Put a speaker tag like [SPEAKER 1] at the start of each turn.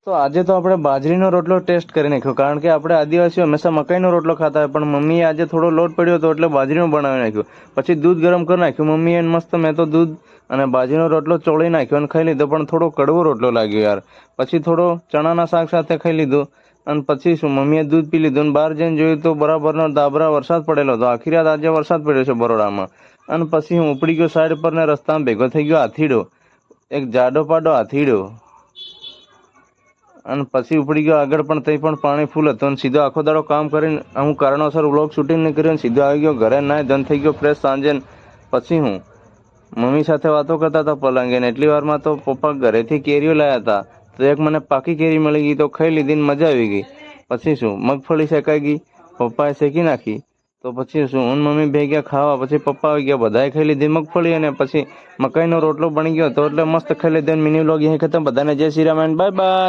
[SPEAKER 1] તો આજે તો આપણે બાજરીનો રોટલો ટેસ્ટ કરી નાખ્યો, કારણ કે આપણે આદિવાસીઓ હંમેશા મકાઈનો રોટલો ખાતા હોય, પણ મમ્મીએ આજે થોડો લોટ પડ્યો હતો એટલે બાજરીનો બનાવી નાખ્યો. પછી દૂધ ગરમ કરી નાખ્યું મમ્મીએ મસ્ત. મેં તો દૂધ અને બાજરીનો રોટલો ચોળી નાખ્યો અને ખાઈ લીધો, પણ થોડો કડવો રોટલો લાગ્યો યાર. પછી થોડો ચણાના શાક સાથે ખાઈ લીધો અને પછી શું મમ્મીએ દૂધ પી લીધું. અને બહાર જઈને જોયું તો બરાબરનો દાબરા વરસાદ પડેલો હતો. આખી રાત આજે વરસાદ પડ્યો છે બરોડામાં. અને પછી હું ઉપડી ગયો સાઈડ પર ને રસ્તામાં ભેગો થઈ ગયો હાથીડો, એક જાડો પાડો હાથીડો. અને પછી ઉપડી ગયો આગળ, પણ ત્યાં પણ પાણી ફૂલ હતું. અને સીધો આખો દાડો કામ કરીને હું કારણોસર વ્લોગ શૂટિંગ નહીં કર્યો, સીધો આવી ગયો ઘરે. ના ધન થઈ ગયો ફ્રેશ સાંજે. પછી હું મમ્મી સાથે વાતો કરતા હતા પલંગે, ને એટલી વારમાં તો પપ્પા ઘરેથી કેરીઓ લાવ્યા હતા. તો એક મને પાકી કેરી મળી ગઈ તો ખાઈ લીધી ને મજા આવી ગઈ. પછી શું મગફળી શેકાઈ ગઈ, પપ્પાએ શેકી નાખી. તો પછી શું હું મમ્મી બે ગયા ખાવા. પછી પપ્પા આવી ગયા, બધાએ ખાઈ લીધી મગફળી. અને પછી મકાઈનો રોટલો બની ગયો તો એટલે મસ્ત ખાઈ લીધો. મિની વ્લોગ અહીં ખતમ. બધાને જય શ્રી રામ, બાય બાય.